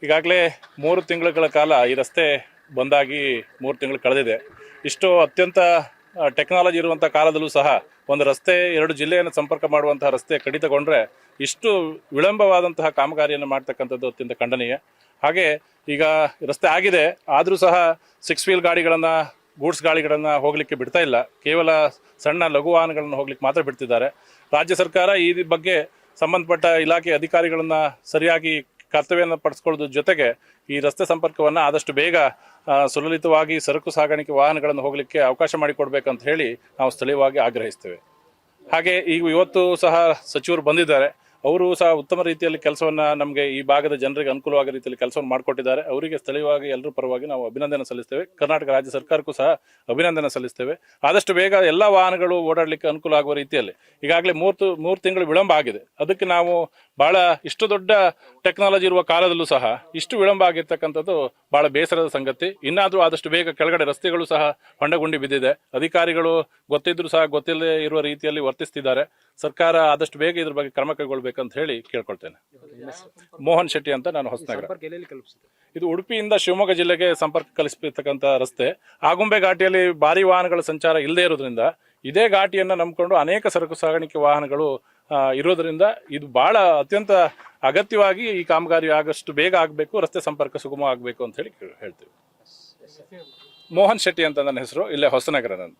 ಈಗಾಗಲೇ 3 ತಿಂಗಳ ಕಾಲ ಈ ರಸ್ತೆ ಬಂದಾಗಿ 3 ತಿಂಗಳು ಕಳೆದಿದೆ. ಇಷ್ಟು ಅತ್ಯಂತ ಟೆಕ್ನಾಲಜಿ ಇರುವಂಥ ಕಾಲದಲ್ಲೂ ಸಹ ಒಂದು ರಸ್ತೆ 2 ಜಿಲ್ಲೆಯನ್ನು ಸಂಪರ್ಕ ಮಾಡುವಂತಹ ರಸ್ತೆ ಕಡಿತಗೊಂಡ್ರೆ ಇಷ್ಟು ವಿಳಂಬವಾದಂತಹ ಕಾಮಗಾರಿಯನ್ನು ಮಾಡ್ತಕ್ಕಂಥದ್ದು ಅತ್ಯಂತ ಖಂಡನೀಯ. ಹಾಗೆ ಈಗ ರಸ್ತೆ ಆಗಿದೆ, ಆದರೂ ಸಹ 6 ವೀಲ್ ಗಾಡಿಗಳನ್ನು, ಗೂಡ್ಸ್ ಗಾಡಿಗಳನ್ನು ಹೋಗಲಿಕ್ಕೆ ಬಿಡ್ತಾ ಇಲ್ಲ. ಕೇವಲ ಸಣ್ಣ ಲಘು ವಾಹನಗಳನ್ನು ಹೋಗ್ಲಿಕ್ಕೆ ಮಾತ್ರ ಬಿಡ್ತಿದ್ದಾರೆ. ರಾಜ್ಯ ಸರ್ಕಾರ ಈ ಬಗ್ಗೆ ಸಂಬಂಧಪಟ್ಟ ಇಲಾಖೆ ಅಧಿಕಾರಿಗಳನ್ನು ಸರಿಯಾಗಿ ಕರ್ತವ್ಯವನ್ನು ಪಡಿಸ್ಕೊಳ್ಳೋದ್ರ ಜೊತೆಗೆ ಈ ರಸ್ತೆ ಸಂಪರ್ಕವನ್ನು ಆದಷ್ಟು ಬೇಗ ಸುಲಲಿತವಾಗಿ ಸರಕು ಸಾಗಾಣಿಕೆ ವಾಹನಗಳನ್ನು ಹೋಗಲಿಕ್ಕೆ ಅವಕಾಶ ಮಾಡಿಕೊಡ್ಬೇಕಂತ ಹೇಳಿ ನಾವು ಸ್ಥಳೀಯವಾಗಿ ಆಗ್ರಹಿಸ್ತೇವೆ. ಹಾಗೆ ಈಗ ಇವತ್ತು ಸಹ ಸಚಿವರು ಬಂದಿದ್ದಾರೆ. ಅವರು ಸಹ ಉತ್ತಮ ರೀತಿಯಲ್ಲಿ ಕೆಲಸವನ್ನು ನಮಗೆ ಈ ಭಾಗದ ಜನರಿಗೆ ಅನುಕೂಲವಾದ ರೀತಿಯಲ್ಲಿ ಕೆಲಸವನ್ನು ಮಾಡಿಕೊಟ್ಟಿದ್ದಾರೆ. ಅವರಿಗೆ ಸ್ಥಳೀಯವಾಗಿ ಎಲ್ಲರ ಪರವಾಗಿ ನಾವು ಅಭಿನಂದನೆ ಸಲ್ಲಿಸ್ತೇವೆ. ಕರ್ನಾಟಕ ರಾಜ್ಯ ಸರ್ಕಾರಕ್ಕೂ ಸಹ ಅಭಿನಂದನೆ ಸಲ್ಲಿಸ್ತೇವೆ. ಆದಷ್ಟು ಬೇಗ ಎಲ್ಲ ವಾಹನಗಳು ಓಡಾಡಲಿಕ್ಕೆ ಅನುಕೂಲ ಆಗುವ ರೀತಿಯಲ್ಲಿ ಈಗಾಗಲೇ 3 ತಿಂಗಳು ವಿಳಂಬ ಆಗಿದೆ. ಅದಕ್ಕೆ ನಾವು ಬಹಳ ಇಷ್ಟು ದೊಡ್ಡ ಟೆಕ್ನಾಲಜಿ ಇರುವ ಕಾಲದಲ್ಲೂ ಸಹ ಇಷ್ಟು ವಿಳಂಬ ಆಗಿರ್ತಕ್ಕಂಥದ್ದು ಬಹಳ ಬೇಸರದ ಸಂಗತಿ. ಇನ್ನಾದರೂ ಆದಷ್ಟು ಬೇಗ ಕೆಳಗಡೆ ರಸ್ತೆಗಳು ಸಹ ಹೊಂಡಗುಂಡಿ ಬಿದ್ದಿದೆ. ಅಧಿಕಾರಿಗಳು ಗೊತ್ತಿದ್ರೂ ಸಹ ಗೊತ್ತಿಲ್ಲದೆ ಇರುವ ರೀತಿಯಲ್ಲಿ ವರ್ತಿಸ್ತಿದ್ದಾರೆ. ಸರ್ಕಾರ ಆದಷ್ಟು ಬೇಗ ಇದ್ರ ಬಗ್ಗೆ ಕ್ರಮ ಕೈಗೊಳ್ಳಬೇಕಂತ ಹೇಳಿ ಕೇಳ್ಕೊಳ್ತೇನೆ. ಮೋಹನ್ ಶೆಟ್ಟಿ ಅಂತ, ನಾನು ಹೊಸನಗರ. ಇದು ಉಡುಪಿಯಿಂದ ಶಿವಮೊಗ್ಗ ಜಿಲ್ಲೆಗೆ ಸಂಪರ್ಕ ಕಲ್ಪಿಸತಕ್ಕಂಥ ರಸ್ತೆ. ಆಗುಂಬೆ ಘಾಟಿಯಲ್ಲಿ ಭಾರಿ ವಾಹನಗಳ ಸಂಚಾರ ಇಲ್ಲದೆ ಇರೋದ್ರಿಂದ ಇದೇ ಘಾಟಿಯನ್ನು ನಂಬಿಕೊಂಡು ಅನೇಕ ಸರಕು ಸಾಗಾಣಿಕೆ ವಾಹನಗಳು ಇರೋದ್ರಿಂದ ಇದು ಬಹಳ ಅತ್ಯಂತ ಅಗತ್ಯವಾಗಿ ಈ ಕಾಮಗಾರಿ ಆಗಷ್ಟು ಬೇಗ ಆಗಬೇಕು, ರಸ್ತೆ ಸಂಪರ್ಕ ಸುಗಮ ಆಗಬೇಕು ಅಂತ ಹೇಳಿ ಹೇಳ್ತೀವಿ. ಮೋಹನ್ ಶೆಟ್ಟಿ ಅಂತ ನನ್ನ ಹೆಸರು, ಇಲ್ಲೇ ಹೊಸನಗರ. ನಾನು